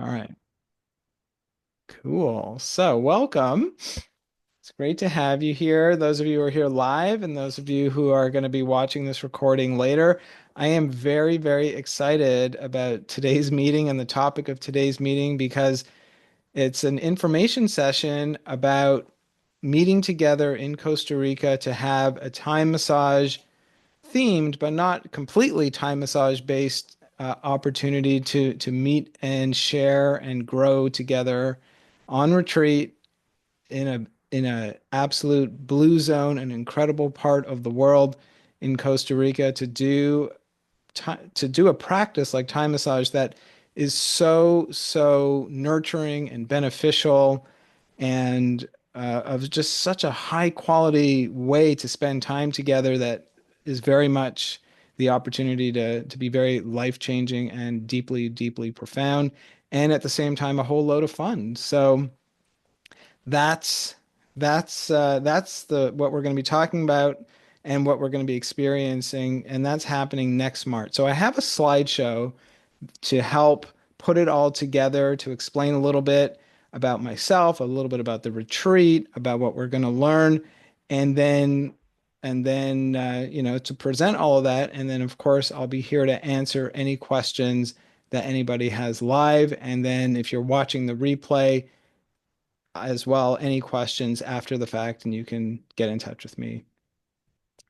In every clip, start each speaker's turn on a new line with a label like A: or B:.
A: All right. Cool. So, welcome. It's great to have you here. Those of you who are here live and those of you who are going to be watching this recording later, I am very, very excited about today's meeting and the topic of today's meeting because it's an information session about meeting together in Costa Rica to have a Thai massage themed, but not completely Thai massage based opportunity to meet and share and grow together on retreat in a absolute blue zone, an incredible part of the world in Costa Rica to do a practice like Thai massage that is so nurturing and beneficial and of just such a high quality way to spend time together that is very much the opportunity to be very life changing and deeply profound, and at the same time a whole load of fun. So that's that's the what we're going to be talking about and what we're going to be experiencing, and that's happening next March. So I have a slideshow to help put it all together, to explain a little bit about myself, a little bit about the retreat, about what we're going to learn, and then to present all of that. And then, of course, I'll be here to answer any questions that anybody has live. And then, if you're watching the replay as well, any questions after the fact, and you can get in touch with me.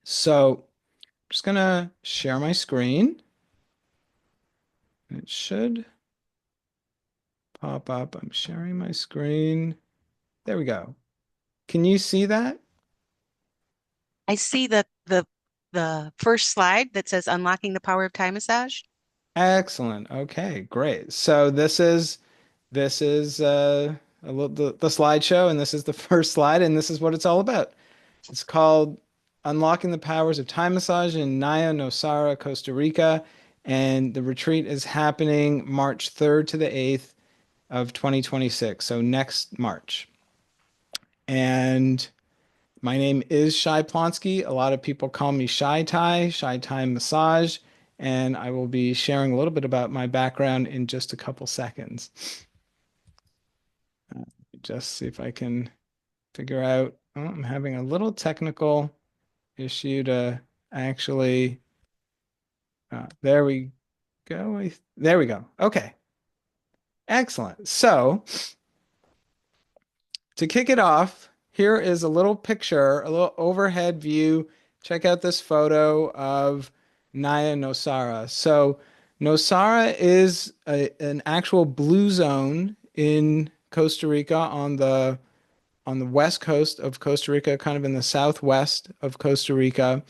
A: So, I'm just gonna share my screen. It should pop up. I'm sharing my screen. There we go. Can you see that?
B: I see the first slide that says unlocking the power of Thai massage.
A: Excellent. Okay, great. So this is the slideshow, and this is the first slide, and this is what it's all about. It's called Unlocking the Powers of Thai Massage in Naya Nosara, Costa Rica, and the retreat is happening March 3rd to the 8th of 2026, so next March. And my name is Shai Plonski. A lot of people call me Shai Thai Massage, and I will be sharing a little bit about my background in just a couple seconds. Just see if I can figure out. Oh, I'm having a little technical issue to actually. There we go. There we go. Okay, excellent. So to kick it off, here is a little picture, a little overhead view. Check out this photo of Naya Nosara. So, Nosara is an actual blue zone in Costa Rica on the west coast of Costa Rica, kind of in the southwest of Costa Rica.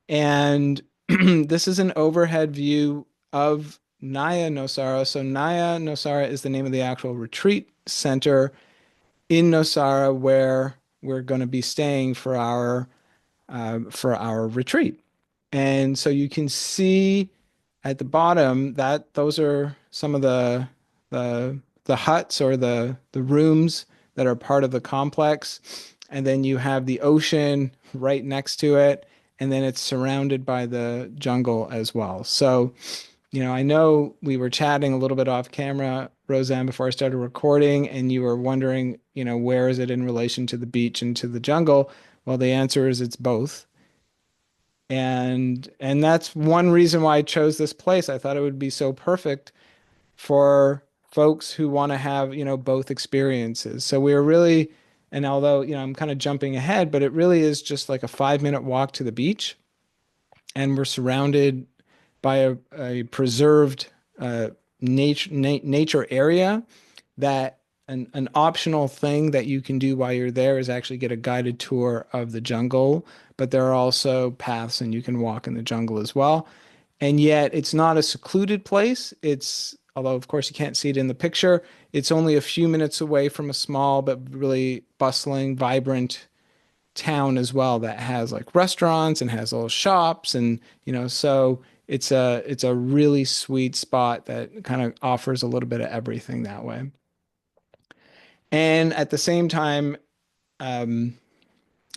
A: And this is an overhead view of Naya Nosara. So, Naya Nosara is the name of the actual retreat center in Nosara where we're going to be staying for our retreat. And so you can see at the bottom that those are some of the huts or the rooms that are part of the complex. And then you have the ocean right next to it, and then it's surrounded by the jungle as well. So I know we were chatting a little bit off camera, Roseanne, before I started recording, and you were wondering, where is it in relation to the beach and to the jungle? Well, the answer is it's both. And that's one reason why I chose this place. I thought it would be so perfect for folks who want to have, both experiences. So we were really, and although, I'm kind of jumping ahead, but it really is just like a 5-minute walk to the beach, and we're surrounded by a preserved nature area that an optional thing that you can do while you're there is actually get a guided tour of the jungle, but there are also paths and you can walk in the jungle as well. And yet it's not a secluded place. Although of course you can't see it in the picture, it's only a few minutes away from a small but really bustling, vibrant town as well that has like restaurants and has little shops, and so it's a really sweet spot that kind of offers a little bit of everything that way. And at the same time, um,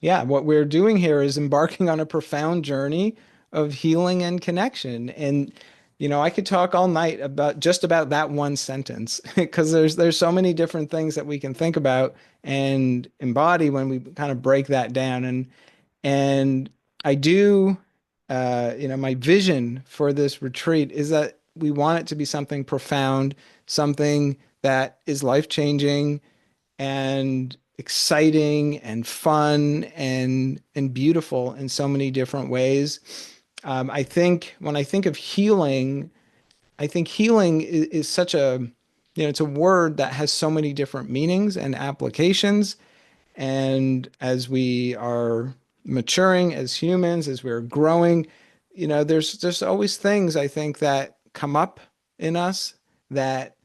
A: yeah, what we're doing here is embarking on a profound journey of healing and connection. And I could talk all night about just about that one sentence because there's so many different things that we can think about and embody when we kind of break that down. And I do, my vision for this retreat is that we want it to be something profound, something that is life-changing and exciting and fun and beautiful in so many different ways. I think when I think of healing, I think healing is such a, it's a word that has so many different meanings and applications. And as we are maturing as humans, as we're growing, there's always things I think that come up in us that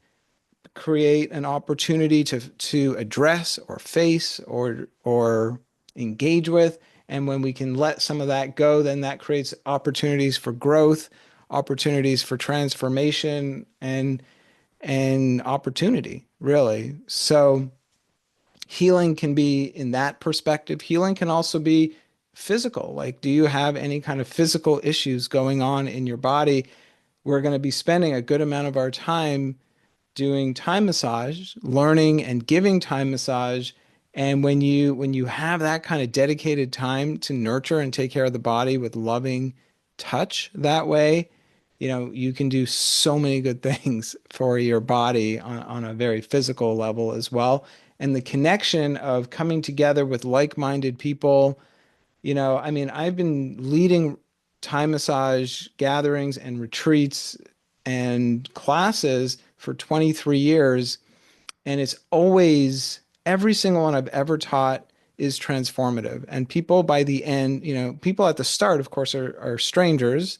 A: create an opportunity to address or face or engage with. And when we can let some of that go, then that creates opportunities for growth, opportunities for transformation, and opportunity, really. So healing can be in that perspective. Healing can also be physical. Like, do you have any kind of physical issues going on in your body? We're going to be spending a good amount of our time doing time massage, learning and giving time massage. And when you have that kind of dedicated time to nurture and take care of the body with loving touch that way, you can do so many good things for your body on a very physical level as well. And the connection of coming together with like-minded people, I mean, I've been leading Thai massage gatherings and retreats and classes for 23 years. And it's always, every single one I've ever taught is transformative. And people by the end, people at the start, of course, are strangers.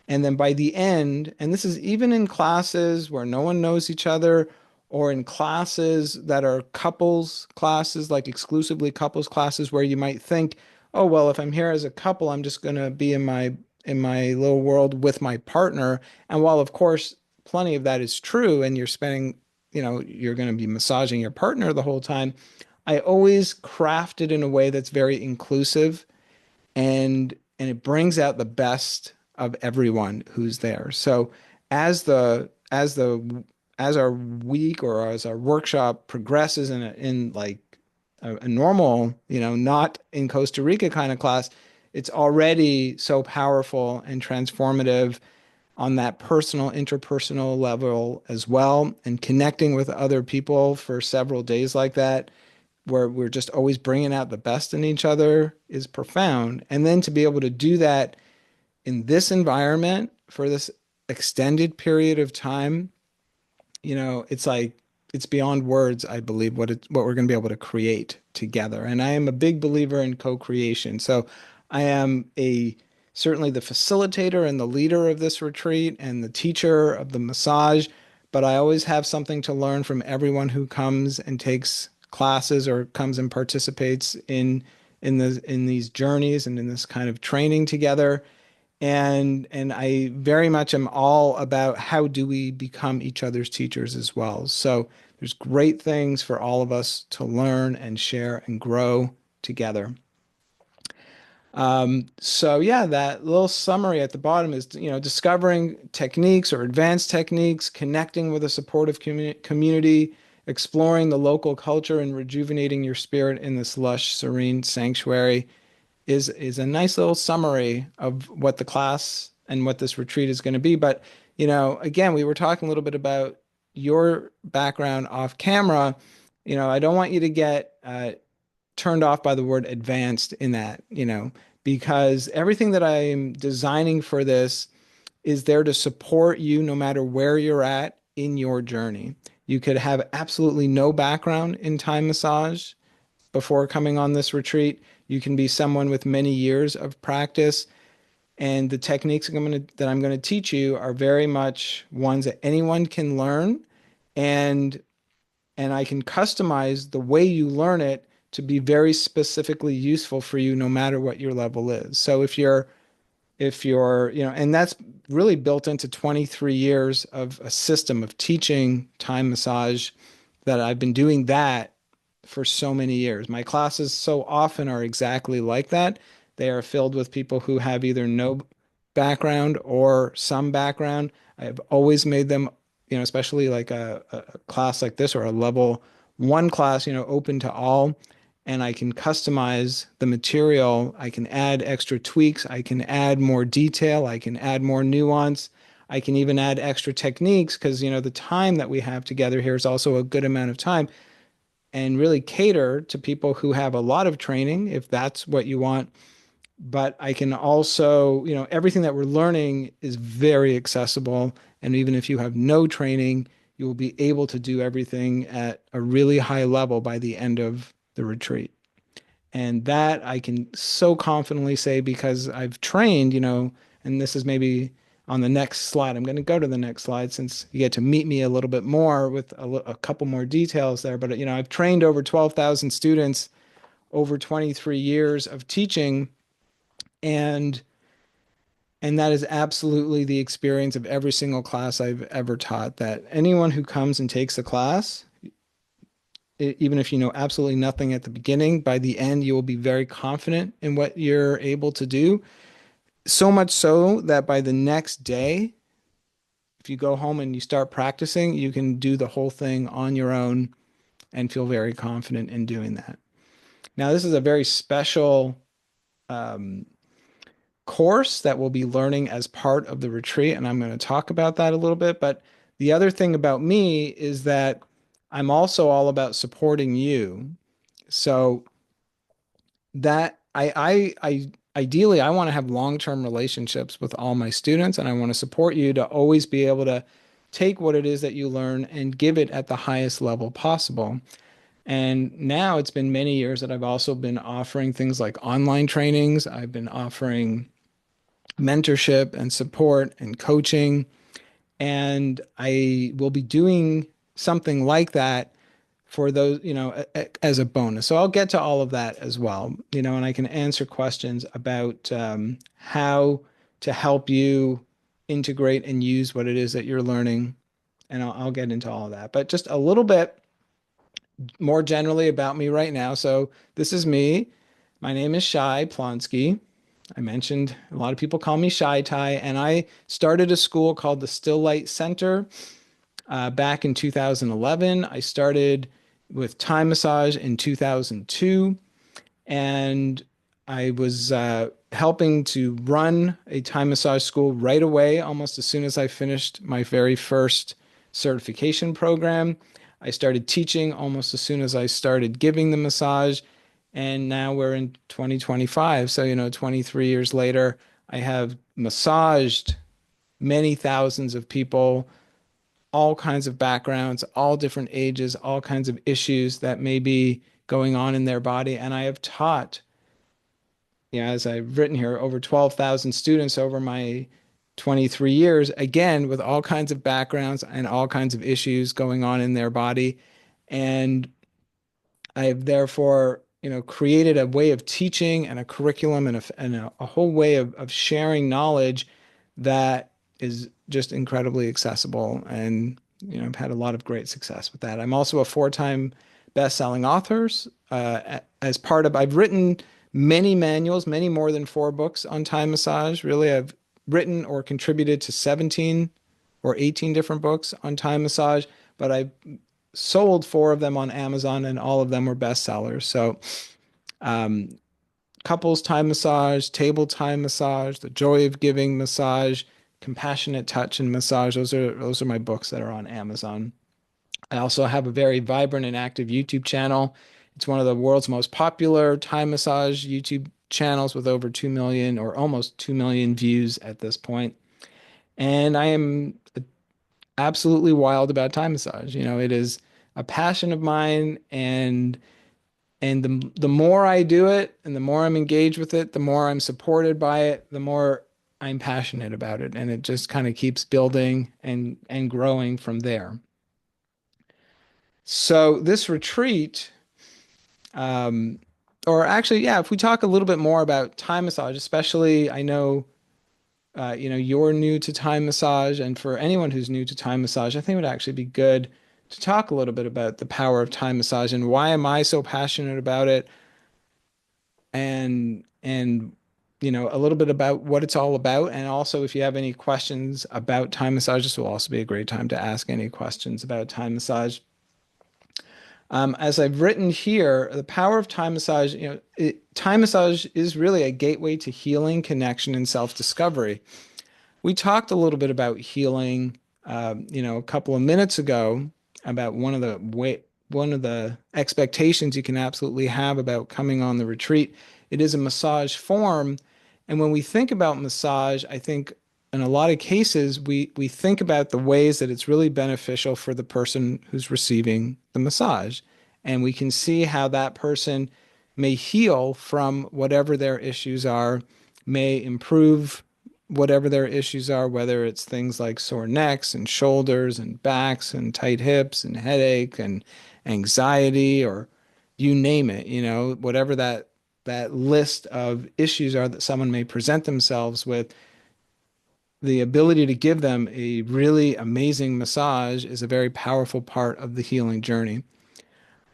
A: And then by the end, and this is even in classes where no one knows each other, or in classes that are couples classes, like exclusively couples classes, where you might think, oh, well, if I'm here as a couple, I'm just going to be in my little world with my partner. And while, of course, plenty of that is true, and you're spending, you're going to be massaging your partner the whole time, I always craft it in a way that's very inclusive and it brings out the best of everyone who's there. So as our week or as our workshop progresses in like a normal, not in Costa Rica kind of class, it's already so powerful and transformative on that personal, interpersonal level as well, and connecting with other people for several days like that where we're just always bringing out the best in each other is profound. And then to be able to do that in this environment for this extended period of time, it's like it's beyond words, I believe, what we're going to be able to create together. And I am a big believer in co-creation. So I am a certainly the facilitator and the leader of this retreat and the teacher of the massage, but I always have something to learn from everyone who comes and takes classes or comes and participates in these journeys and in this kind of training together. And I very much am all about how do we become each other's teachers as well. So there's great things for all of us to learn and share and grow together. So yeah, that little summary at the bottom is, discovering techniques or advanced techniques, connecting with a supportive community, exploring the local culture and rejuvenating your spirit in this lush, serene sanctuary is a nice little summary of what the class and what this retreat is going to be. But, again, we were talking a little bit about your background off camera. I don't want you to get turned off by the word advanced in that, because everything that I'm designing for this is there to support you no matter where you're at in your journey. You could have absolutely no background in Thai massage before coming on this retreat. You can be someone with many years of practice, and the techniques that I'm going to teach you are very much ones that anyone can learn, and and I can customize the way you learn it to be very specifically useful for you no matter what your level is. So if you're, and that's really built into 23 years of a system of teaching time massage that I've been doing that for so many years. My classes so often are exactly like that. They are filled with people who have either no background or some background. I've always made them, especially like a class like this or a level one class, open to all. And I can customize the material. I can add extra tweaks. I can add more detail. I can add more nuance. I can even add extra techniques because, the time that we have together here is also a good amount of time and really cater to people who have a lot of training if that's what you want. But I can also, everything that we're learning is very accessible. And even if you have no training, you will be able to do everything at a really high level by the end of the retreat. And that I can so confidently say because I've trained, and this is maybe on the next slide. I'm going to go to the next slide since you get to meet me a little bit more with a couple more details there. But, I've trained over 12,000 students over 23 years of teaching, and that is absolutely the experience of every single class I've ever taught, that anyone who comes and takes the class, even if you know absolutely nothing at the beginning, by the end, you will be very confident in what you're able to do. So much so that by the next day, if you go home and you start practicing, you can do the whole thing on your own and feel very confident in doing that. Now, this is a very special um, course that we'll be learning as part of the retreat, and I'm going to talk about that a little bit. But the other thing about me is that I'm also all about supporting you. So that I ideally I want to have long-term relationships with all my students, and I want to support you to always be able to take what it is that you learn and give it at the highest level possible. And now it's been many years that I've also been offering things like online trainings. I've been offering mentorship and support and coaching. And I will be doing something like that for those, as a bonus. So I'll get to all of that as well, and I can answer questions about how to help you integrate and use what it is that you're learning. And I'll get into all of that. But just a little bit more generally about me right now. So this is me. My name is Shai Plonski. I mentioned a lot of people call me Shy Tai, and I started a school called the Still Light Center back in 2011. I started with Thai massage in 2002, and I was helping to run a Thai massage school right away, almost as soon as I finished my very first certification program. I started teaching almost as soon as I started giving the massage. And now we're in 2025. So, 23 years later, I have massaged many thousands of people, all kinds of backgrounds, all different ages, all kinds of issues that may be going on in their body. And I have taught, as I've written here, over 12,000 students over my 23 years, again, with all kinds of backgrounds and all kinds of issues going on in their body. And I have therefore, created a way of teaching and a curriculum and a whole way of sharing knowledge that is just incredibly accessible. And, I've had a lot of great success with that. I'm also a four-time best-selling author. As part of, I've written many manuals, many more than four books on Thai massage. Really, I've written or contributed to 17 or 18 different books on Thai massage, but I've sold four of them on Amazon, and all of them were bestsellers. So, um, couples time massage, table time massage, the joy of giving massage, compassionate touch and massage. Those are my books that are on Amazon. I also have a very vibrant and active YouTube channel. It's one of the world's most popular Thai massage YouTube channels with over 2 million or almost 2 million views at this point. And I am absolutely wild about Thai massage. It is a passion of mine, and the more I do it and the more I'm engaged with it, the more I'm supported by it, the more I'm passionate about it, and it just kind of keeps building and growing from there. So this retreat, um, or actually, yeah, if we talk a little bit more about Thai massage, especially, I know you're new to Thai massage, and for anyone who's new to Thai massage, I think it would actually be good to talk a little bit about the power of Thai massage and why am I so passionate about it, and a little bit about what it's all about. And also, if you have any questions about time massage, this will also be a great time to ask any questions about time massage. As I've written here, the power of time massage, time massage is really a gateway to healing, connection, and self-discovery. We talked a little bit about healing, a couple of minutes ago about one of the expectations you can absolutely have about coming on the retreat. It is a massage form, and when we think about massage, I think in a lot of cases we think about the ways that it's really beneficial for the person who's receiving the massage, and we can see how that person may heal from whatever their issues are, may improve whatever their issues are, whether it's things like sore necks and shoulders and backs and tight hips and headache and anxiety, or you name it, whatever that list of issues are that someone may present themselves with, the ability to give them a really amazing massage is a very powerful part of the healing journey.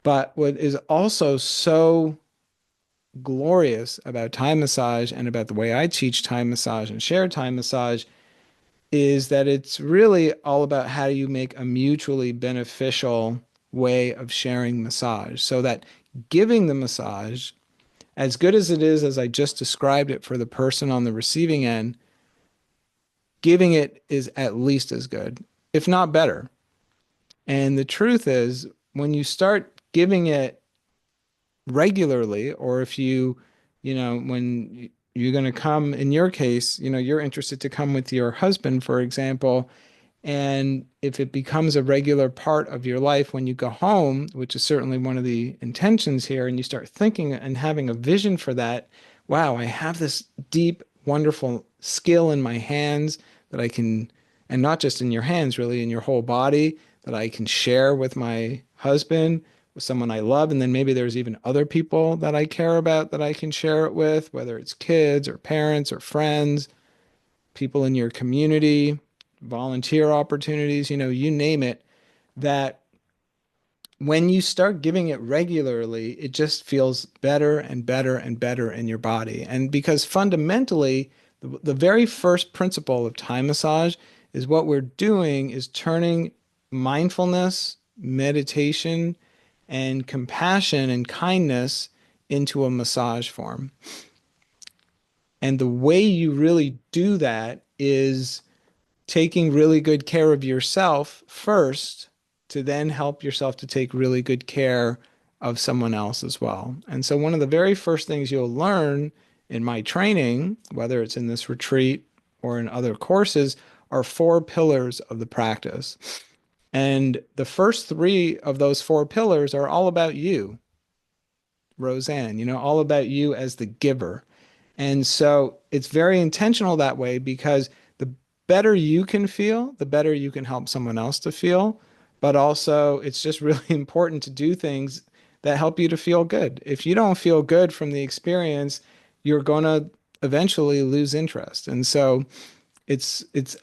A: But what is also so glorious about time massage and about the way I teach time massage and share time massage is that it's really all about how do you make a mutually beneficial way of sharing massage so that giving the massage, as good as it is, as I just described it for the person on the receiving end, giving it is at least as good, if not better. And the truth is, when you start giving it regularly, or if when you're going to come, in your case, you're interested to come with your husband, for example, and if it becomes a regular part of your life when you go home, which is certainly one of the intentions here, and you start thinking and having a vision for that, wow, I have this deep, wonderful skill in my hands that I can, and not just in your hands, really, in your whole body, that I can share with my husband, with someone I love. And then maybe there's even other people that I care about that I can share it with, whether it's kids or parents or friends, people in your community, volunteer opportunities, you name it, that when you start giving it regularly, it just feels better and better and better in your body. And because fundamentally, the very first principle of time massage is what we're doing is turning mindfulness, meditation, and compassion and kindness into a massage form. And the way you really do that is taking really good care of yourself first to then help yourself to take really good care of someone else as well. And so, one of the very first things you'll learn in my training, whether it's in this retreat or in other courses, are four pillars of the practice. And the first three of those four pillars are all about you, Roseanne, all about you as the giver. And so it's very intentional that way because the better you can feel, the better you can help someone else to feel. But also, it's just really important to do things that help you to feel good. If you don't feel good from the experience, you're going to eventually lose interest. And so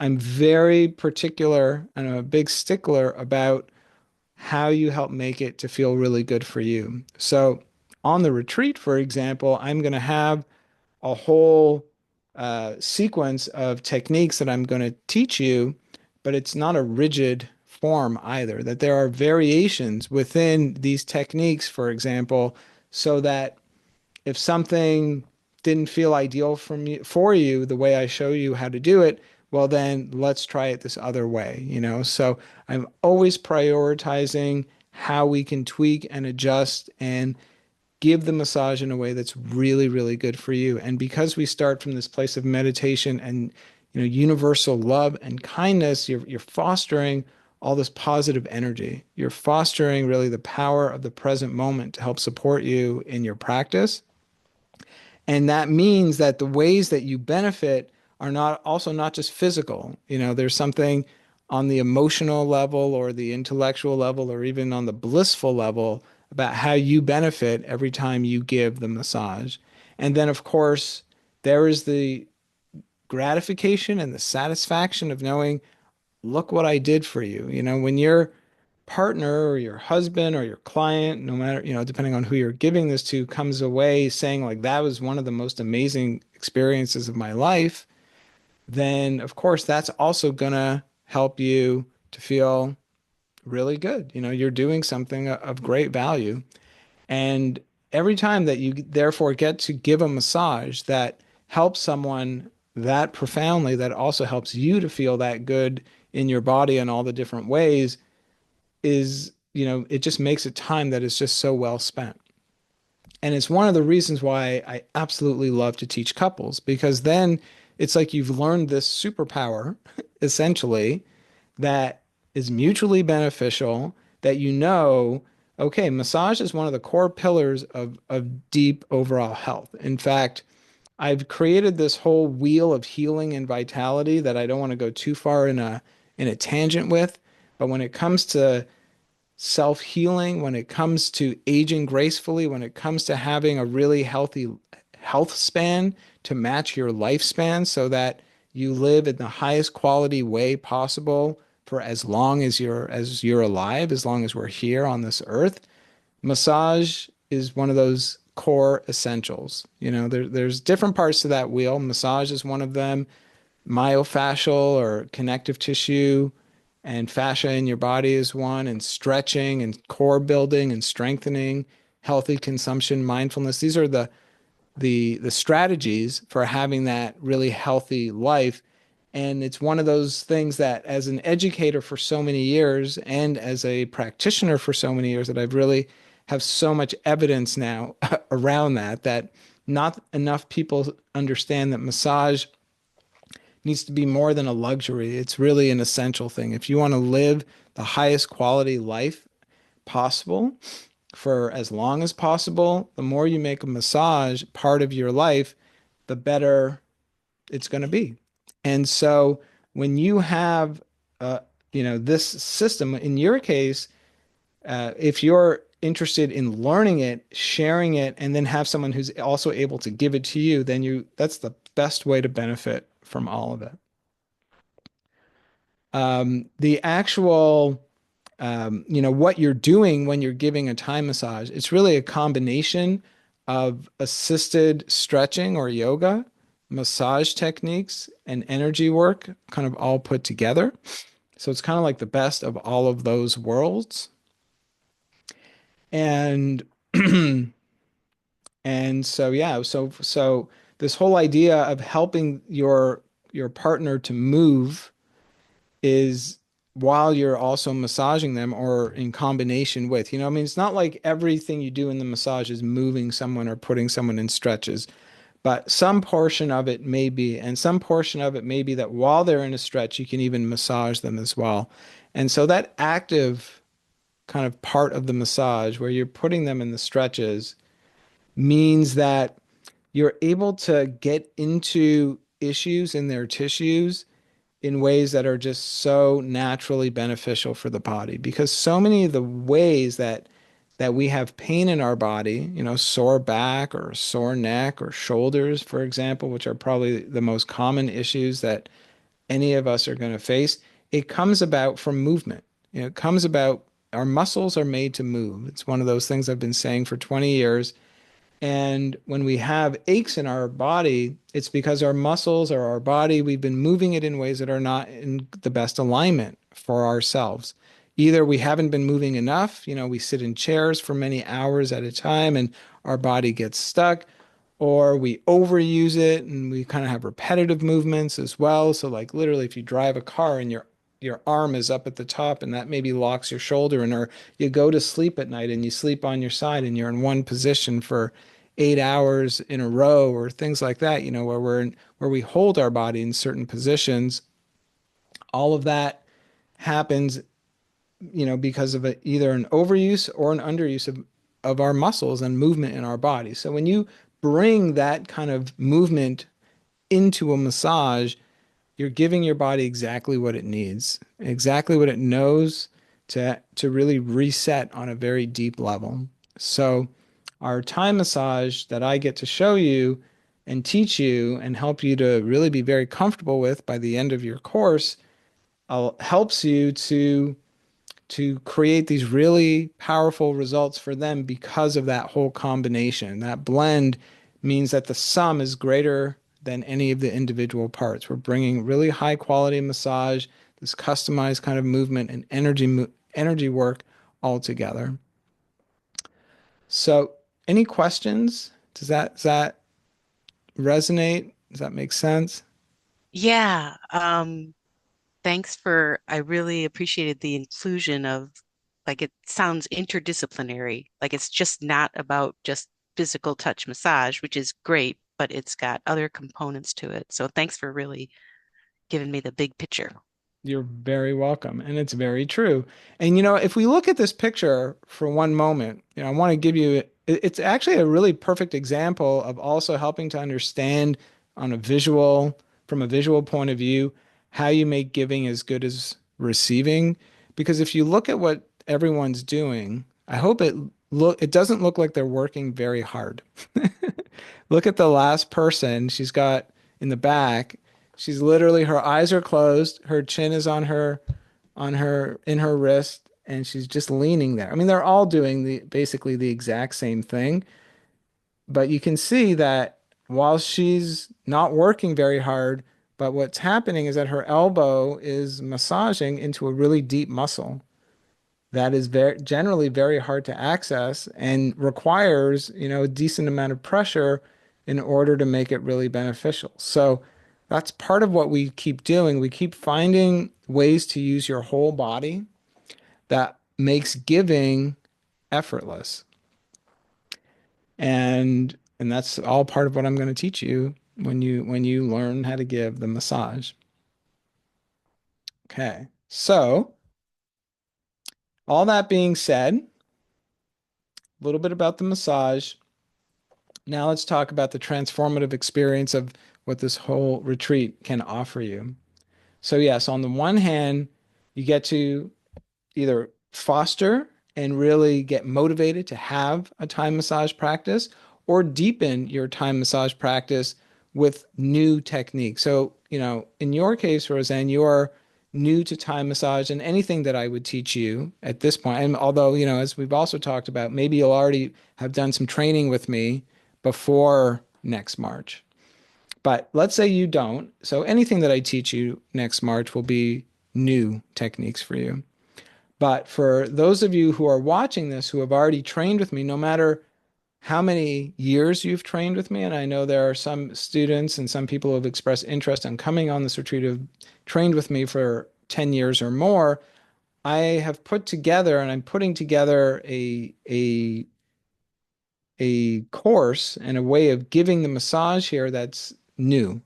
A: I'm very particular and I'm a big stickler about how you help make it to feel really good for you. So on the retreat, for example, I'm going to have a whole sequence of techniques that I'm going to teach you, but it's not a rigid form either, that there are variations within these techniques, for example, so that if something didn't feel ideal for you, the way I show you how to do it, well, then let's try it this other way. So I'm always prioritizing how we can tweak and adjust and give the massage in a way that's really, really good for you. And because we start from this place of meditation and universal love and kindness, you're fostering all this positive energy. You're fostering really the power of the present moment to help support you in your practice. And that means that the ways that you benefit are not just physical. There's something on the emotional level or the intellectual level or even on the blissful level about how you benefit every time you give the massage. And then, of course, there is the gratification and the satisfaction of knowing, look what I did for you. When your partner or your husband or your client, no matter, depending on who you're giving this to, comes away saying, like, that was one of the most amazing experiences of my life, then of course that's also gonna help you to feel really good. You know, you're doing something of great value. And every time that you therefore get to give a massage that helps someone that profoundly, that also helps you to feel that good in your body in all the different ways, is, you know, it just makes a time that is just so well spent. And it's one of the reasons why I absolutely love to teach couples, because then it's like you've learned this superpower, essentially, that is mutually beneficial, that you know, okay, massage is one of the core pillars of deep overall health. In fact, I've created this whole wheel of healing and vitality that I don't want to go too far in a tangent with, but when it comes to self-healing, when it comes to aging gracefully, when it comes to having a really healthy health span to match your lifespan so that you live in the highest quality way possible for as long as you're alive, as long as we're here on this earth. Massage is one of those core essentials. You know, there's different parts to that wheel. Massage is one of them. Myofascial or connective tissue and fascia in your body is one, and stretching and core building and strengthening, healthy consumption, mindfulness. These are the strategies for having that really healthy life. And it's one of those things that, as an educator for so many years and as a practitioner for so many years, that I've really have so much evidence now around that, that not enough people understand that massage needs to be more than a luxury. It's really an essential thing. If you want to live the highest quality life possible for as long as possible, the more you make a massage part of your life, the better it's going to be. And so when you have, uh, you know, this system, in your case, if you're interested in learning it, sharing it, and then have someone who's also able to give it to you, then that's the best way to benefit from all of it. The actual, you know, what you're doing when you're giving a Thai massage, it's really a combination of assisted stretching or yoga, massage techniques, and energy work kind of all put together. So it's kind of like the best of all of those worlds. And and so yeah, so this whole idea of helping your partner to move is while you're also massaging them or in combination with, you know, I mean, it's not like everything you do in the massage is moving someone or putting someone in stretches, but some portion of it may be, and some portion of it may be that while they're in a stretch, you can even massage them as well. And so that active kind of part of the massage where you're putting them in the stretches means that you're able to get into issues in their tissues in ways that are just so naturally beneficial for the body, because so many of the ways that we have pain in our body, you know, sore back or sore neck or shoulders, for example, which are probably the most common issues that any of us are going to face, it comes about from movement. You know, it comes about our muscles are made to move. It's one of those things I've been saying for 20 years. And when we have aches in our body, it's because our muscles or our body, we've been moving it in ways that are not in the best alignment for ourselves. Either we haven't been moving enough, you know, we sit in chairs for many hours at a time and our body gets stuck, or we overuse it and we kind of have repetitive movements as well. So like literally if you drive a car and your arm is up at the top and that maybe locks your shoulder, and or you go to sleep at night and you sleep on your side and you're in one position for 8 hours in a row, or things like that, you know, where we hold our body in certain positions. All of that happens, you know, because of either an overuse or an underuse of our muscles and movement in our body. So when you bring that kind of movement into a massage, you're giving your body exactly what it needs, exactly what it knows to really reset on a very deep level. So our Thai massage that I get to show you and teach you and help you to really be very comfortable with by the end of your course helps you to create these really powerful results for them because of that whole combination. That blend means that the sum is greater than any of the individual parts. We're bringing really high quality massage, this customized kind of movement and energy work all together. So, any questions? Does that resonate? Does that make sense?
B: Yeah. Thanks for, I really appreciated the inclusion of, like, it sounds interdisciplinary. Like it's just not about just physical touch massage, which is great, but it's got other components to it. So thanks for really giving me the big picture.
A: You're very welcome. And it's very true. And if we look at this picture for one moment, I want to give you it's actually a really perfect example of also helping to understand on a visual, from a visual point of view, how you make giving as good as receiving. Because if you look at what everyone's doing, I hope it doesn't look like they're working very hard. Look at the last person she's got in the back. She's literally, her eyes are closed, her chin is in her wrist, and she's just leaning there. I mean, they're all doing basically the exact same thing, but you can see that while she's not working very hard, but what's happening is that her elbow is massaging into a really deep muscle that is generally very hard to access and requires, a decent amount of pressure in order to make it really beneficial. So that's part of what we keep doing. We keep finding ways to use your whole body that makes giving effortless. And that's all part of what I'm going to teach you when you learn how to give the massage. Okay. So, all that being said, a little bit about the massage. Now let's talk about the transformative experience of what this whole retreat can offer you. So, yes, on the one hand, you get to either foster and really get motivated to have a time massage practice or deepen your time massage practice with new techniques. So, in your case, Roseanne, you are new to time massage and anything that I would teach you at this point. And although, as we've also talked about, maybe you'll already have done some training with me before next March. But let's say you don't. So anything that I teach you next March will be new techniques for you. But for those of you who are watching this who have already trained with me, no matter how many years you've trained with me, and I know there are some students and some people who have expressed interest in coming on this retreat who've trained with me for 10 years or more, I have put together and I'm putting together a course and a way of giving the massage here that's new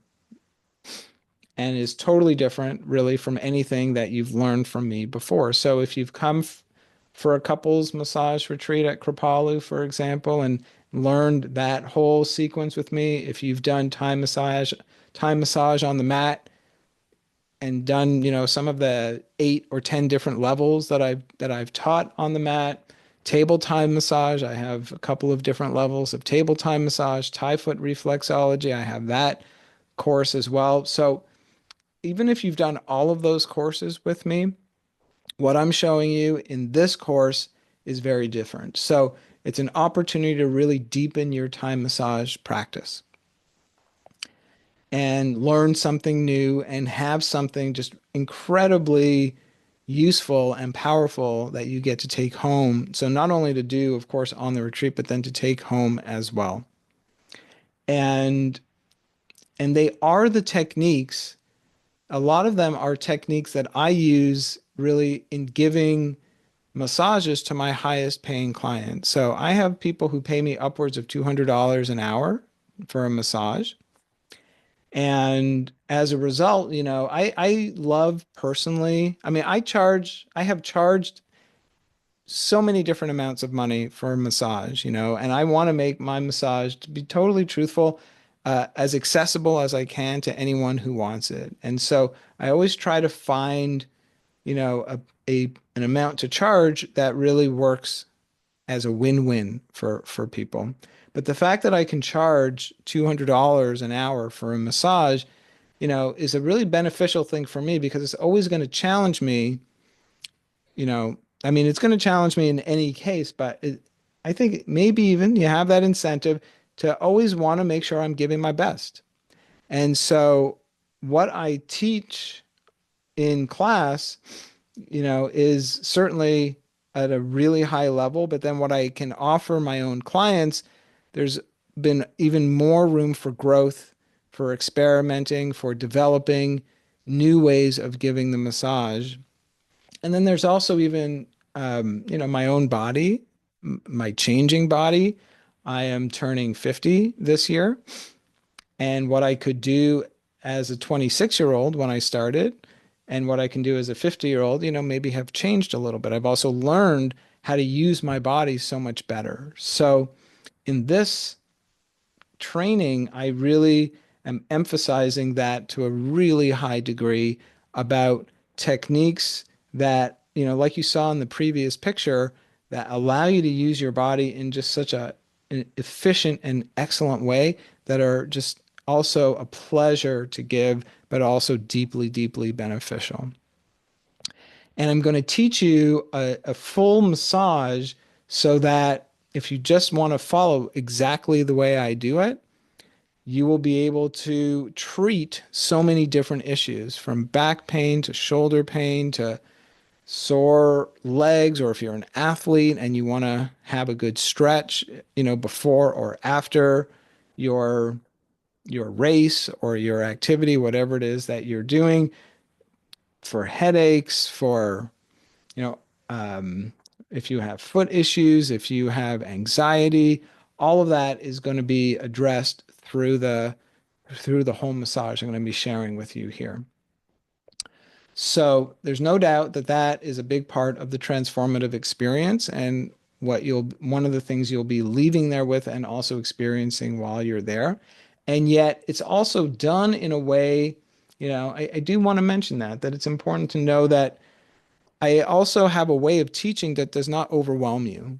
A: and is totally different, really, from anything that you've learned from me before. So if you've come for a couples massage retreat at Kripalu, for example, and learned that whole sequence with me, if you've done time massage on the mat and done, some of the 8 or 10 different levels that I've taught on the mat, table time massage, I have a couple of different levels of table time massage, Thai foot reflexology, I have that course as well. So even if you've done all of those courses with me, what I'm showing you in this course is very different. So it's an opportunity to really deepen your time massage practice and learn something new and have something just incredibly useful and powerful that you get to take home. So not only to do, of course, on the retreat, but then to take home as well. And they are the techniques. A lot of them are techniques that I use really in giving massages to my highest paying clients. So I have people who pay me upwards of $200 an hour for a massage. And as a result, I love personally, I mean, I have charged so many different amounts of money for a massage, and I want to make my massage, to be totally truthful, as accessible as I can to anyone who wants it. And so I always try to find, an amount to charge that really works as a win-win for people. But the fact that I can charge $200 an hour for a massage, is a really beneficial thing for me because it's always going to challenge me, you know, I mean, it's going to challenge me in any case, but I think maybe even you have that incentive to always want to make sure I'm giving my best. And so what I teach in class, is certainly at a really high level, but then what I can offer my own clients, there's been even more room for growth, for experimenting, for developing new ways of giving the massage. And then there's also even, my own body, my changing body. I am turning 50 this year. And what I could do as a 26-year-old when I started, and what I can do as a 50-year-old, maybe have changed a little bit. I've also learned how to use my body so much better. So in this training, I really am emphasizing that to a really high degree about techniques that, like you saw in the previous picture, that allow you to use your body in just such an efficient and excellent way that are just also a pleasure to give, but also deeply, deeply beneficial. And I'm going to teach you a full massage so that if you just want to follow exactly the way I do it, you will be able to treat so many different issues from back pain to shoulder pain to sore legs, or if you're an athlete and you want to have a good stretch, before or after your your race or your activity, whatever it is that you're doing, for headaches, for, you know, um, if you have foot issues, if you have anxiety, all of that is going to be addressed through the home massage I'm going to be sharing with you here. So there's no doubt that that is a big part of the transformative experience and one of the things you'll be leaving there with and also experiencing while you're there. And yet it's also done in a way, I do want to mention that it's important to know that I also have a way of teaching that does not overwhelm you.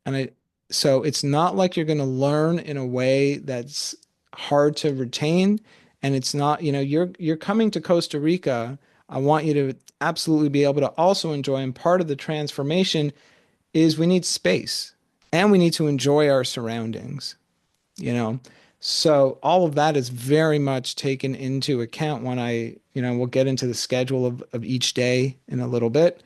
A: And so it's not like you're going to learn in a way that's hard to retain. And it's not, you're coming to Costa Rica. I want you to absolutely be able to also enjoy. And part of the transformation is we need space and we need to enjoy our surroundings, you know. So all of that is very much taken into account when we'll get into the schedule of each day in a little bit.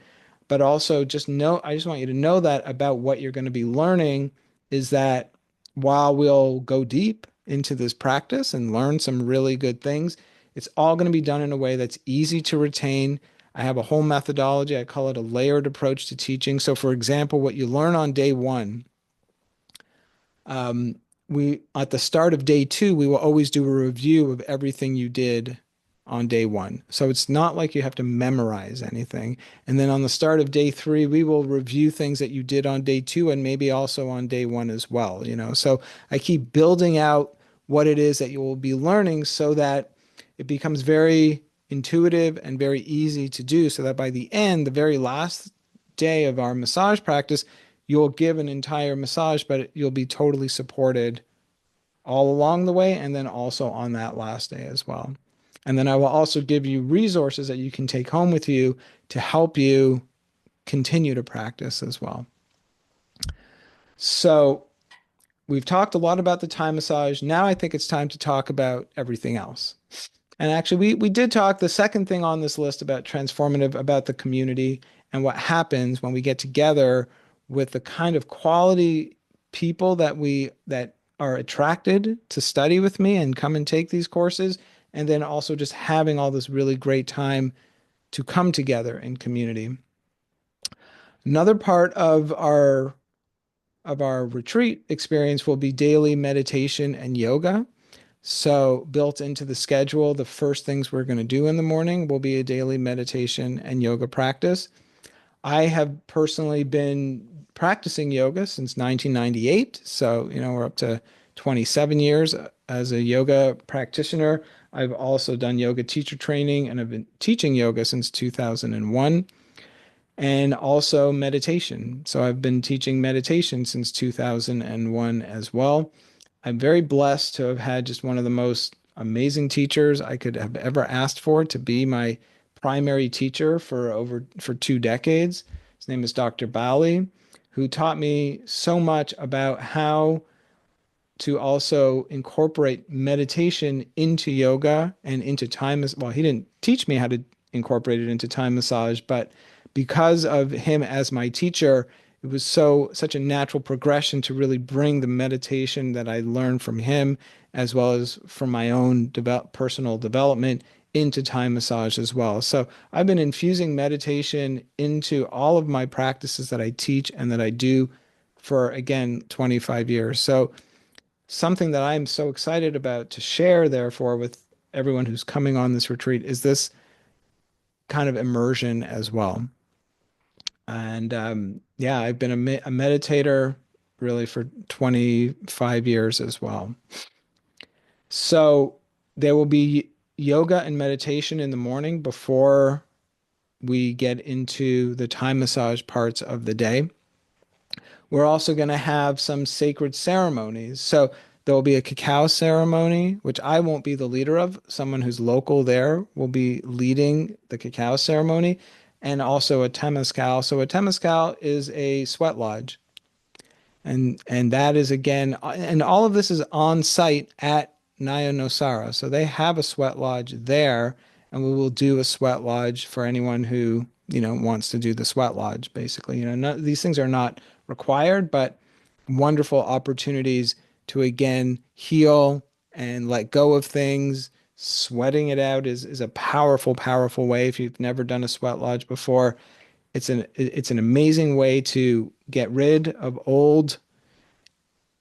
A: But also I just want you to know that about what you're going to be learning is that while we'll go deep into this practice and learn some really good things, it's all going to be done in a way that's easy to retain. I have a whole methodology. I call it a layered approach to teaching. So, for example, what you learn on day one, um, we at the start of day two, we will always do a review of everything you did on day one. So it's not like you have to memorize anything. And then on the start of day three, we will review things that you did on day two and maybe also on day one as well. So I keep building out what it is that you will be learning so that it becomes very intuitive and very easy to do so that by the end, the very last day of our massage practice, you'll give an entire massage, but you'll be totally supported all along the way and then also on that last day as well. And then I will also give you resources that you can take home with you to help you continue to practice as well. So we've talked a lot about the Thai massage. Now I think it's time to talk about everything else. And actually, we did talk the second thing on this list about transformative, about the community and what happens when we get together with the kind of quality people that are attracted to study with me and come and take these courses, and then also just having all this really great time to come together in community. Another part of our retreat experience will be daily meditation and yoga. So, built into the schedule, the first things we're going to do in the morning will be a daily meditation and yoga practice. I have personally been practicing yoga since 1998. So, we're up to 27 years as a yoga practitioner. I've also done yoga teacher training and I've been teaching yoga since 2001 and also meditation. So, I've been teaching meditation since 2001 as well. I'm very blessed to have had just one of the most amazing teachers I could have ever asked for to be my primary teacher for 2 decades. His name is Dr. Bali, who taught me so much about how to also incorporate meditation into yoga and into well, he didn't teach me how to incorporate it into time massage, but because of him as my teacher, it was such a natural progression to really bring the meditation that I learned from him as well as from my own personal development into time massage as well. So I've been infusing meditation into all of my practices that I teach and that I do for, again, 25 years. So something that I'm so excited about to share, therefore, with everyone who's coming on this retreat is this kind of immersion as well. And yeah, I've been a meditator really for 25 years as well. So there will be yoga and meditation in the morning before we get into the time massage parts of the day. We're also going to have some sacred ceremonies. So there will be a cacao ceremony, which I won't be the leader of. Someone who's local there will be leading the cacao ceremony, and also a temazcal. So a temazcal is a sweat lodge. And that is again, and all of this is on site at Naya Nosara. So they have a sweat lodge there, and we will do a sweat lodge for anyone who, wants to do the sweat lodge, basically. These things are not required, but wonderful opportunities to again heal and let go of things. Sweating it out is a powerful, powerful way. If you've never done a sweat lodge before, it's an amazing way to get rid of old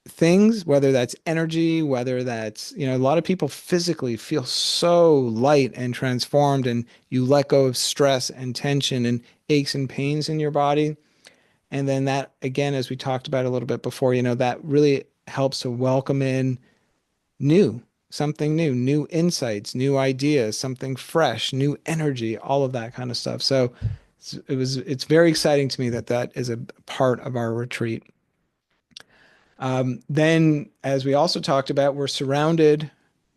A: things, whether that's energy, whether that's, a lot of people physically feel so light and transformed, and you let go of stress and tension and aches and pains in your body. And then that, again, as we talked about a little bit before, that really helps to welcome in new, something new, new insights, new ideas, something fresh, new energy, all of that kind of stuff. So it's very exciting to me that that is a part of our retreat. Then, as we also talked about, we're surrounded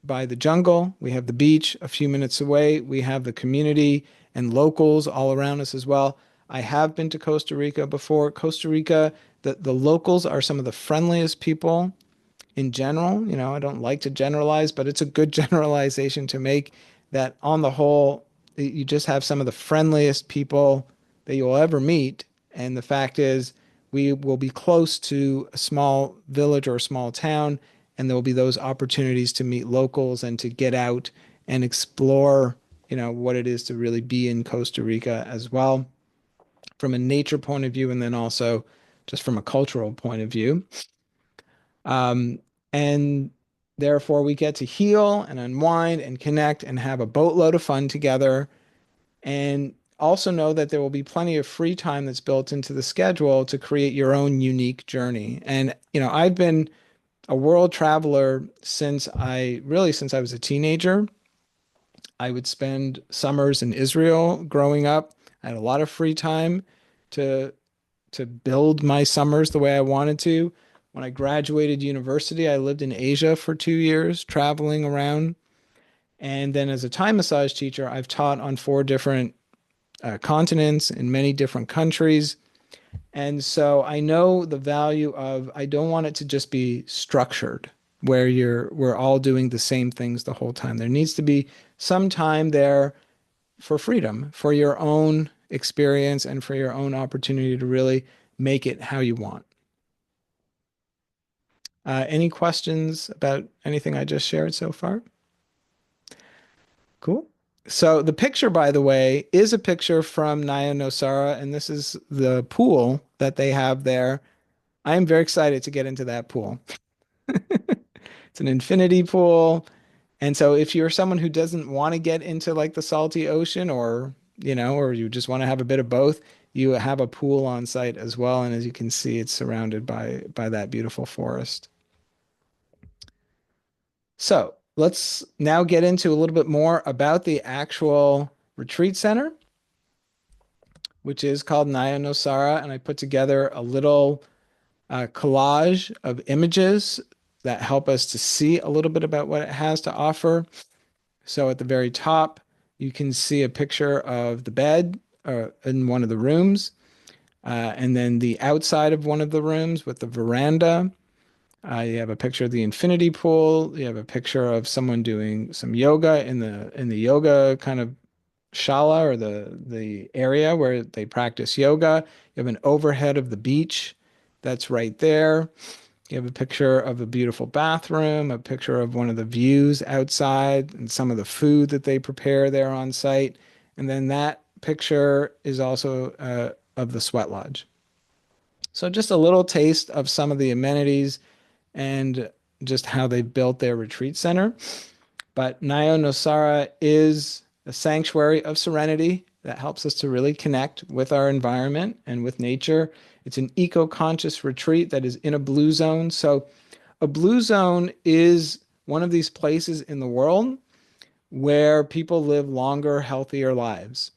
A: by the jungle. We have the beach a few minutes away. We have the community and locals all around us as well. I have been to Costa Rica before. Costa Rica, the locals are some of the friendliest people in general. I don't like to generalize, but it's a good generalization to make that on the whole, you just have some of the friendliest people that you'll ever meet. And the fact is, we will be close to a small village or a small town, and there will be those opportunities to meet locals and to get out and explore, what it is to really be in Costa Rica as well, from a nature point of view, and then also just from a cultural point of view. Um, and therefore, we get to heal and unwind and connect and have a boatload of fun together. And also know that there will be plenty of free time that's built into the schedule to create your own unique journey. And, I've been a world traveler since I was a teenager. I would spend summers in Israel growing up. I had a lot of free time to build my summers the way I wanted to. When I graduated university, I lived in Asia for 2 years, traveling around. And then as a Thai massage teacher, I've taught on four different continents in many different countries. And so I know the value of, I don't want it to just be structured where we're all doing the same things the whole time. There needs to be some time there for freedom, for your own experience and for your own opportunity to really make it how you want. Any questions about anything I just shared so far? Cool. So the picture, by the way, is a picture from Naya Nosara, and this is the pool that they have there. I am very excited to get into that pool. It's an infinity pool. And so if you're someone who doesn't want to get into like the salty ocean, or, or you just want to have a bit of both, you have a pool on site as well. And as you can see, it's surrounded by that beautiful forest. So let's now get into a little bit more about the actual retreat center, which is called Naya Nosara. And I put together a little collage of images that help us to see a little bit about what it has to offer. So at the very top, you can see a picture of the bed in one of the rooms, and then the outside of one of the rooms with the veranda. You have a picture of the infinity pool. You have a picture of someone doing some yoga in the yoga kind of shala, or the area where they practice yoga. You have an overhead of the beach that's right there. You have a picture of a beautiful bathroom, a picture of one of the views outside, and some of the food that they prepare there on site. And then that picture is also of the sweat lodge. So just a little taste of some of the amenities and just how they built their retreat center. But Naya Nosara is a sanctuary of serenity that helps us to really connect with our environment and with nature. It's an eco-conscious retreat that is in a blue zone. So a blue zone is one of these places in the world where people live longer, healthier lives.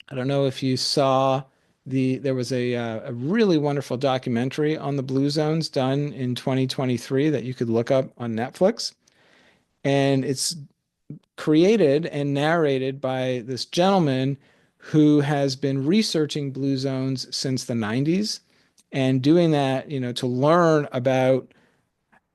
A: I don't know if you saw there was a really wonderful documentary on the blue zones done in 2023 that you could look up on Netflix. And it's created and narrated by this gentleman who has been researching blue zones since the 90s and doing that, to learn about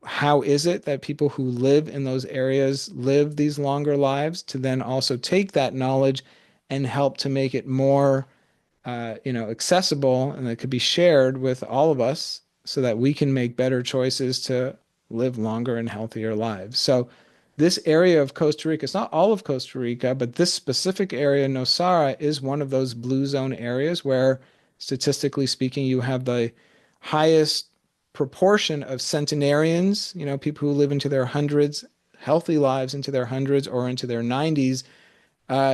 A: how is it that people who live in those areas live these longer lives, to then also take that knowledge and help to make it more accessible, and that could be shared with all of us so that we can make better choices to live longer and healthier lives. So this area of Costa Rica, it's not all of Costa Rica, but this specific area, Nosara, is one of those blue zone areas where, statistically speaking, you have the highest proportion of centenarians, people who live into their hundreds, healthy lives into their hundreds or into their 90s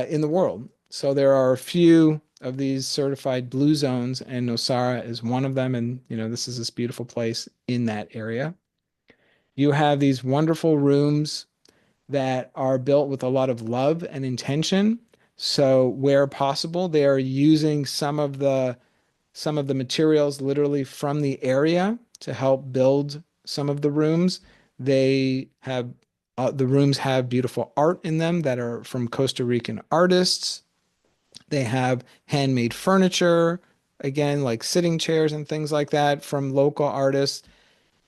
A: in the world. So there are a few of these certified blue zones, and Nosara is one of them. And this is this beautiful place in that area. You have these wonderful rooms that are built with a lot of love and intention. So where possible, they are using some of the materials literally from the area to help build some of the rooms. They have the rooms have beautiful art in them that are from Costa Rican artists. They have handmade furniture, again, like sitting chairs and things like that from local artists,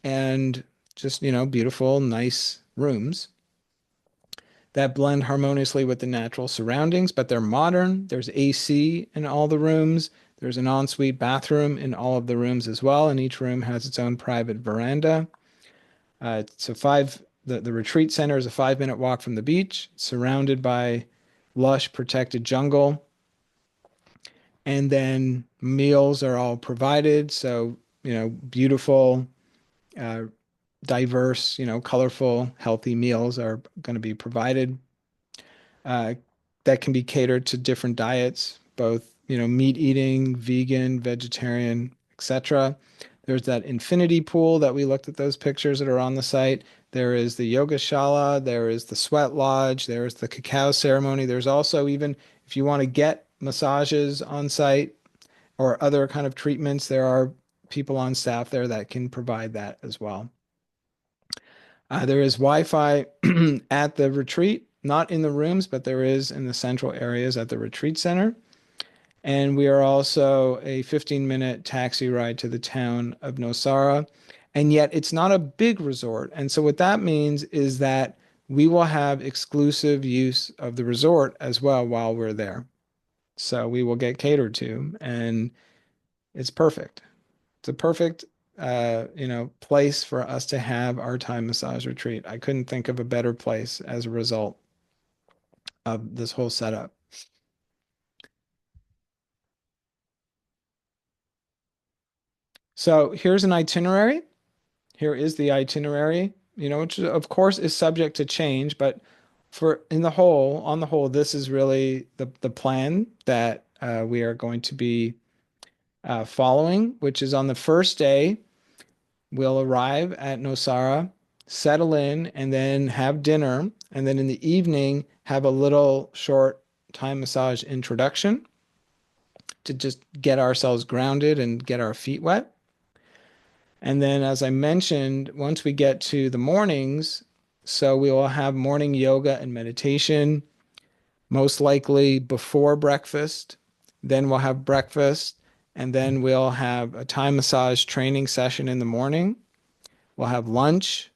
A: and just, beautiful, nice rooms that blend harmoniously with the natural surroundings, but they're modern. There's AC in all the rooms. There's an ensuite bathroom in all of the rooms as well, and each room has its own private veranda. The retreat center is a 5-minute walk from the beach, surrounded by lush protected jungle. And then meals are all provided. So, beautiful, uh, diverse, colorful, healthy meals are going to be provided uh, that can be catered to different diets, both, meat eating, vegan, vegetarian, etc. There's that infinity pool that we looked at those pictures that are on the site. There is the yoga shala. There is the sweat lodge. There is the cacao ceremony. There's also, even if you want to get massages on site or other kind of treatments, there are people on staff there that can provide that as well. There is Wi-Fi at the retreat, not in the rooms, but there is in the central areas at the retreat center. And we are also a 15-minute taxi ride to the town of Nosara. And yet it's not a big resort. And so what that means is that we will have exclusive use of the resort as well while we're there. So we will get catered to, and it's perfect. It's a perfect, place for us to have our Thai massage retreat. I couldn't think of a better place as a result of this whole setup. So here's an itinerary. Here is the itinerary, which of course is subject to change, but on the whole, this is really the plan that we are going to be following, which is on the first day. We'll arrive at Nosara, settle in, and then have dinner. And then in the evening, have a little short Thai massage introduction to just get ourselves grounded and get our feet wet. And then, as I mentioned, once we get to the mornings, so we will have morning yoga and meditation, most likely before breakfast. Then we'll have breakfast, and then we'll have a Thai massage training session in the morning, We'll have lunch.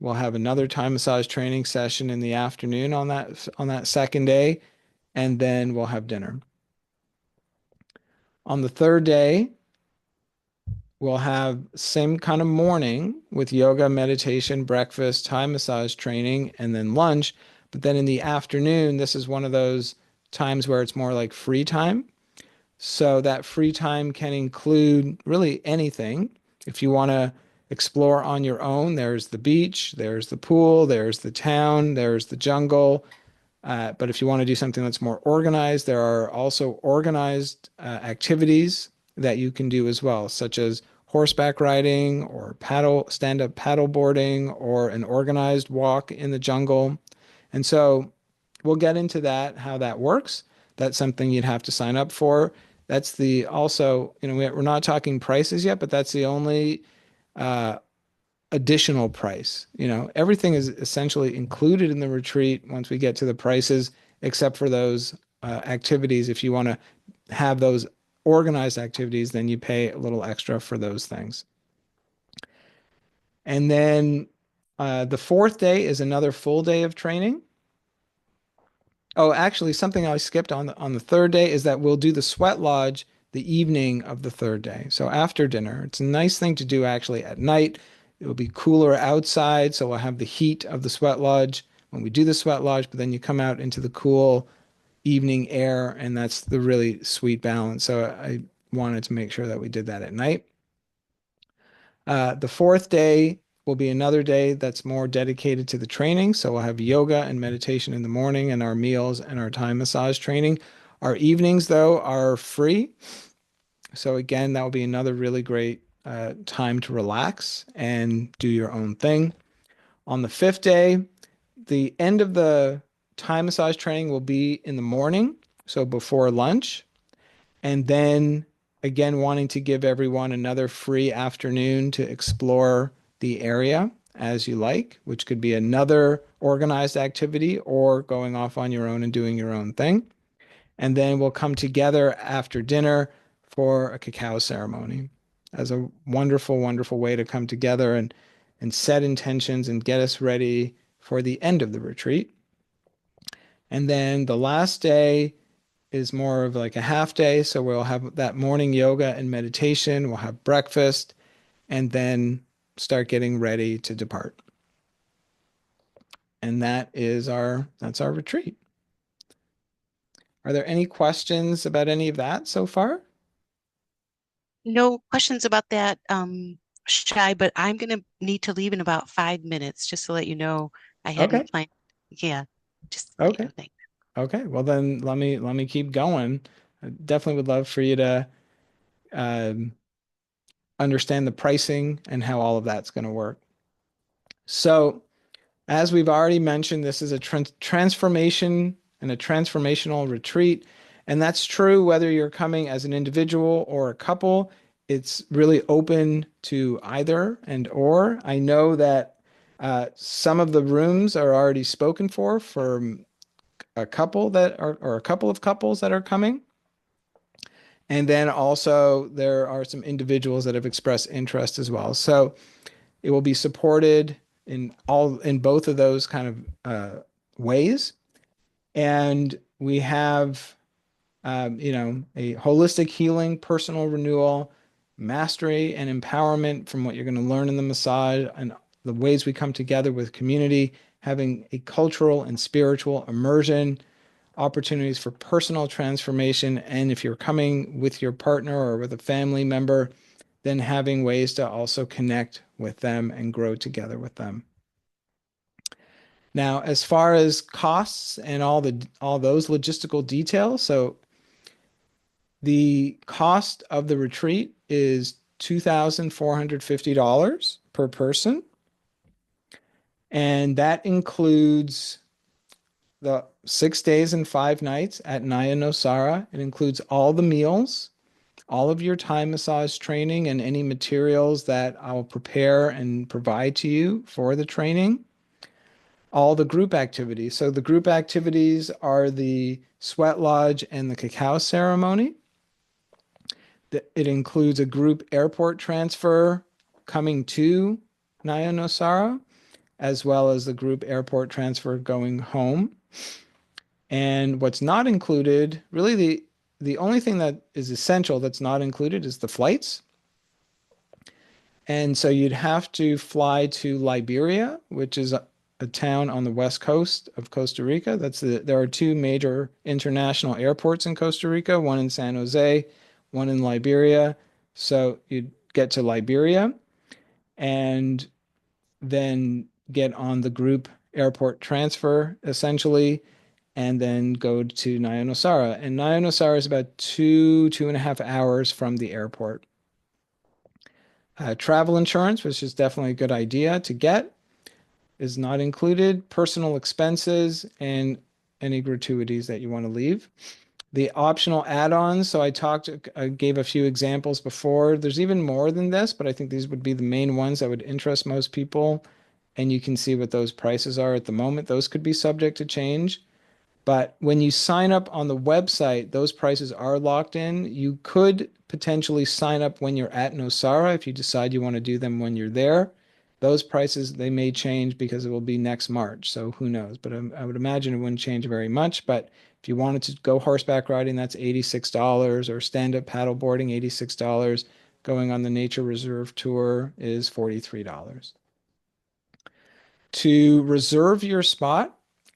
A: We'll have another Thai massage training session in the afternoon on that second day, and then we'll have dinner. On the third day, we'll have same kind of morning with yoga, meditation, breakfast, Thai massage training, and then lunch. But then in the afternoon, this is one of those times where it's more like free time. So that free time can include really anything. If you want to explore on your own, there's the beach, there's the pool, there's the town, there's the jungle. But if you want to do something that's more organized, there are also organized activities that you can do as well, such as horseback riding or stand-up paddle boarding or an organized walk in the jungle. And so we'll get into that, how that works. That's something you'd have to sign up for. That's the also, we're not talking prices yet, but that's the only uh, additional price. Everything is essentially included in the retreat once we get to the prices, except for those activities. If you want to have those organized activities, then you pay a little extra for those things. And then the fourth day is another full day of training. Oh, actually, something I skipped on the third day is that we'll do the sweat lodge the evening of the third day. So after dinner, it's a nice thing to do actually at night. It will be cooler outside, so we'll have the heat of the sweat lodge when we do the sweat lodge, but then you come out into the cool evening air, and that's the really sweet balance. So I wanted to make sure that we did that at night. The fourth day will be another day that's more dedicated to the training. So we'll have yoga and meditation in the morning and our meals and our Thai massage training. Our evenings, though, are free. So again, that will be another really great time to relax and do your own thing. On the fifth day, the end of the Thai massage training will be in the morning, so before lunch. And then again, wanting to give everyone another free afternoon to explore the area as you like, which could be another organized activity or going off on your own and doing your own thing. And then we'll come together after dinner for a cacao ceremony as a wonderful, wonderful way to come together and set intentions and get us ready for the end of the retreat. And then the last day is more of like a half day. So we'll have that morning yoga and meditation. We'll have breakfast and then start getting ready to depart. And that's our retreat. Are there any questions about any of that so far?
B: No questions about that, Shai, but I'm going to need to leave in about 5 minutes, just to let you know. I
A: Okay.
B: hadn't planned. Yeah, just to let you
A: Okay.
B: know. Thanks.
A: Okay. Well then let me keep going. I definitely would love for you to um, understand the pricing and how all of that's going to work. So as we've already mentioned, this is a transformation and a transformational retreat. And that's true whether you're coming as an individual or a couple. It's really open to either and or. I know that some of the rooms are already spoken for a couple that are, or a couple of couples that are coming. And then also there are some individuals that have expressed interest as well. So it will be supported in both of those kind of ways. And we have a holistic healing, personal renewal, mastery, and empowerment from what you're going to learn in the massage and the ways we come together with community, having a cultural and spiritual immersion, opportunities for personal transformation. And if you're coming with your partner or with a family member, then having ways to also connect with them and grow together with them. Now, as far as costs and all those logistical details, so the cost of the retreat is $2,450 per person, and that includes the 6 days and 5 nights at Naya Nosara. It includes all the meals, all of your Thai massage training, and any materials that I'll prepare and provide to you for the training. All the group activities. So the group activities are the sweat lodge and the cacao ceremony. It includes a group airport transfer coming to Naya Nosara, as well as the group airport transfer going home. And what's not included, really the only thing that is essential that's not included is the flights. And so you'd have to fly to Liberia, which is a town on the west coast of Costa Rica. There are two major international airports in Costa Rica, one in San Jose, one in Liberia. So you'd get to Liberia and then get on the group airport transfer essentially, and then go to Naya Nosara. And Naya Nosara is about 2.5 hours from the airport. Travel insurance, which is definitely a good idea to get, is not included. Personal expenses and any gratuities that you want to leave. The optional add-ons. So I gave a few examples before. There's even more than this, but I think these would be the main ones that would interest most people. And you can see what those prices are at the moment. Those could be subject to change. But when you sign up on the website, those prices are locked in. You could potentially sign up when you're at Nosara if you decide you want to do them when you're there. Those prices, they may change because it will be next March. So who knows? But I would imagine it wouldn't change very much. But if you wanted to go horseback riding, that's $86, or stand-up paddle boarding, $86. Going on the nature reserve tour is $43. To reserve your spot,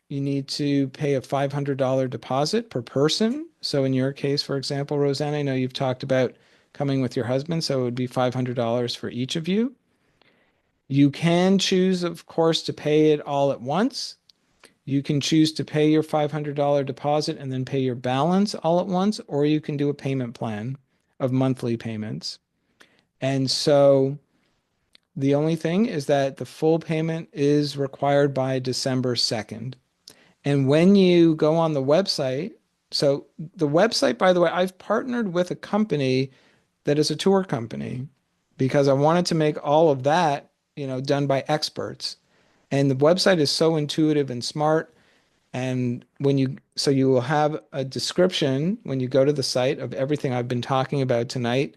A: you need to pay a $500 deposit per person. So in your case, for example, Rosanna, I know you've talked about coming with your husband, so it would be $500 for each of you. You can choose, of course, to pay it all at once. You can choose to pay your $500 deposit and then pay your balance all at once, or you can do a payment plan of monthly payments. And so the only thing is that the full payment is required by December 2nd. And when you go on the website, so the website, by the way, I've partnered with a company that is a tour company because I wanted to make all of that, done by experts. And the website is so intuitive and smart. And so you will have a description when you go to the site of everything I've been talking about tonight.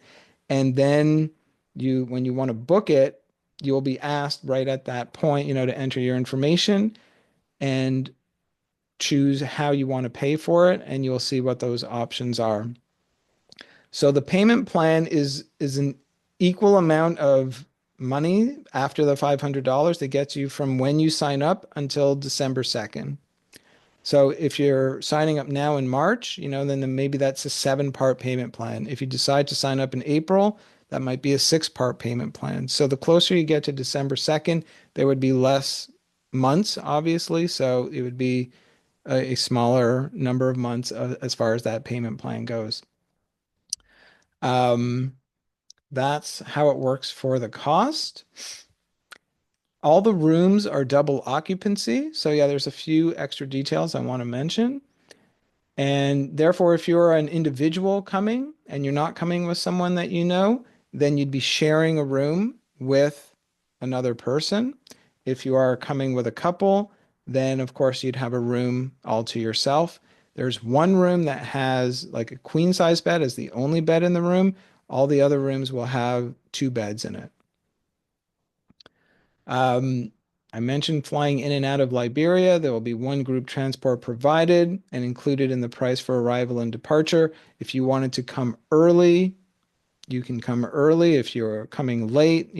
A: And then when you want to book it, you'll be asked right at that point, to enter your information and choose how you want to pay for it, and you'll see what those options are. So the payment plan is an equal amount of money after the $500 that gets you from when you sign up until December 2nd. So if you're signing up now in March, then maybe that's a 7-part payment plan. If you decide to sign up in April, that might be a 6-part payment plan. So the closer you get to December 2nd, there would be less months, obviously. So it would be a smaller number of months as far as that payment plan goes. Um, that's how it works for the cost. All the rooms are double occupancy. So yeah, there's a few extra details I want to mention. And therefore, if you're an individual coming and you're not coming with someone that you know, then you'd be sharing a room with another person. If you are coming with a couple, then of course you'd have a room all to yourself. There's one room that has like a queen size bed as the only bed in the room. All the other rooms will have two beds in it. Um, I mentioned flying in and out of Liberia. There will be one group transport provided and included in the price for arrival and departure. If you wanted to come early, you can come early. If you're coming late,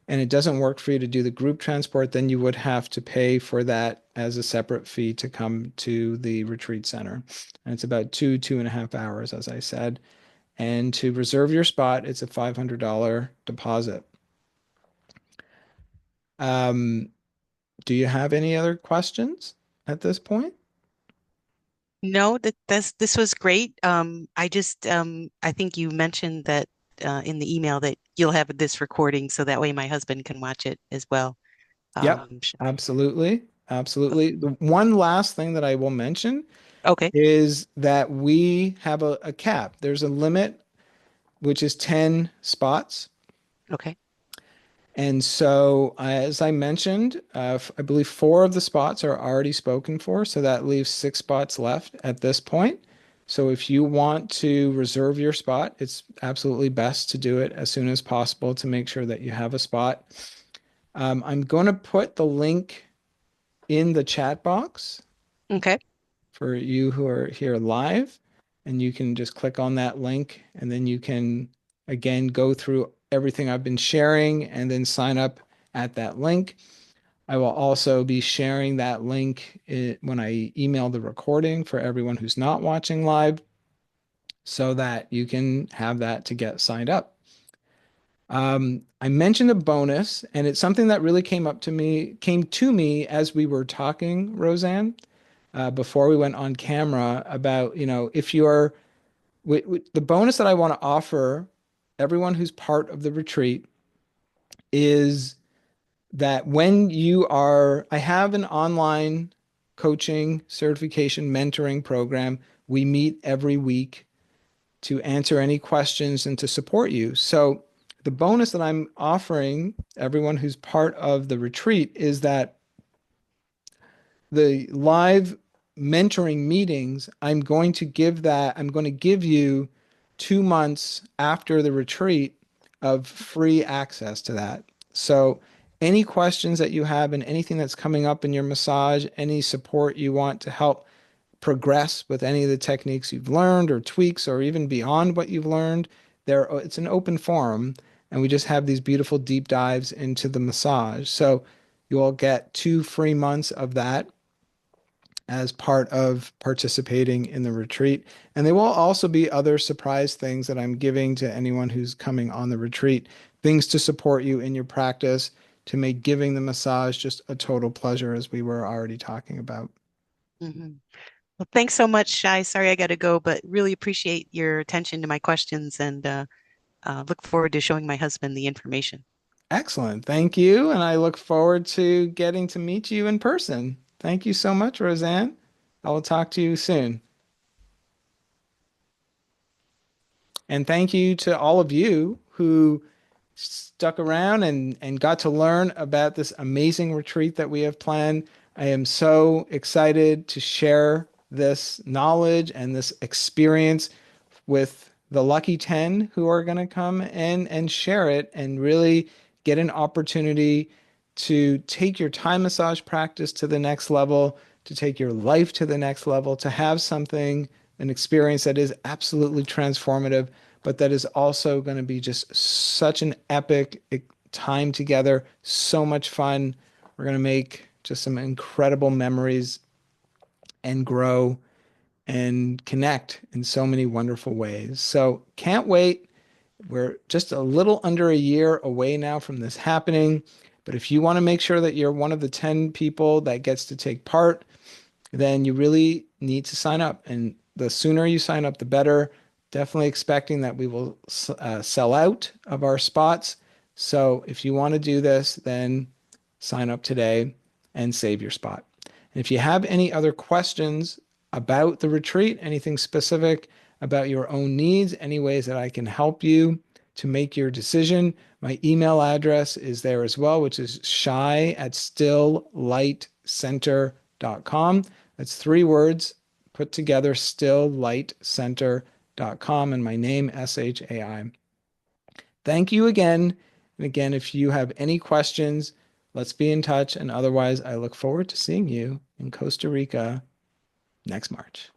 A: and it doesn't work for you to do the group transport, then you would have to pay for that as a separate fee to come to the retreat center. And it's about 2.5 hours, as I said. And to reserve your spot, it's a $500 deposit. Um, Do you have any other questions at this point?
B: No, this was great. I think you mentioned that in the email that you'll have this recording so that way my husband can watch it as well.
A: Yep,
B: Um, sh-
A: absolutely. Absolutely. The one last thing that I will mention
B: okay,
A: is that we have a cap. There's a limit, which is 10 spots.
B: okay.
A: And so, as I mentioned, I believe 4 of the spots are already spoken for. So that leaves 6 spots left at this point. So if you want to reserve your spot, it's absolutely best to do it as soon as possible to make sure that you have a spot. I'm going to put the link in the chat box
B: Okay.
A: for you who are here live, and you can just click on that link, and then you can again go through everything I've been sharing and then sign up at that link. I will also be sharing that link when I email the recording for everyone who's not watching live so that you can have that to get signed up. I mentioned a bonus, and it's something that really came to me as we were talking, Roseanne, before we went on camera about, if you're the bonus that I want to offer everyone who's part of the retreat is that I have an online coaching certification mentoring program. We meet every week to answer any questions and to support you. So the bonus that I'm offering everyone who's part of the retreat is that the live mentoring meetings, I'm going to give you 2 months after the retreat of free access to that. So any questions that you have and anything that's coming up in your massage, any support you want to help progress with any of the techniques you've learned or tweaks or even beyond what you've learned, it's an open forum and we just have these beautiful deep dives into the massage. So you'll get 2 free months of that as part of participating in the retreat. And there will also be other surprise things that I'm giving to anyone who's coming on the retreat, things to support you in your practice to make giving the massage just a total pleasure, as we were already talking about.
B: Hmm. Well, thanks so much, Shai. Sorry I got to go, but really appreciate your attention to my questions and look forward to showing my husband the information.
A: Excellent. Thank you. And I look forward to getting to meet you in person. Thank you so much, Roseanne. I will talk to you soon. And thank you to all of you who stuck around and got to learn about this amazing retreat that we have planned. I am so excited to share this knowledge and this experience with the lucky 10 who are going to come in and share it and really get an opportunity to take your Thai massage practice to the next level, to take your life to the next level, to have something, an experience that is absolutely transformative, but that is also going to be just such an epic time together, so much fun. We're going to make just some incredible memories and grow and connect in so many wonderful ways. So can't wait. We're just a little under a year away now from this happening. But if you want to make sure that you're one of the 10 people that gets to take part, then you really need to sign up. And the sooner you sign up, the better. Definitely expecting that we will sell out of our spots. So if you want to do this, then sign up today and save your spot. And if you have any other questions about the retreat, anything specific about your own needs, any ways that I can help you to make your decision, my email address is there as well, which is shy@stilllightcenter.com. That's 3 words put together, stilllightcenter.com, and my name, SHAI. Thank you again. And again, if you have any questions, let's be in touch. And otherwise, I look forward to seeing you in Costa Rica next March.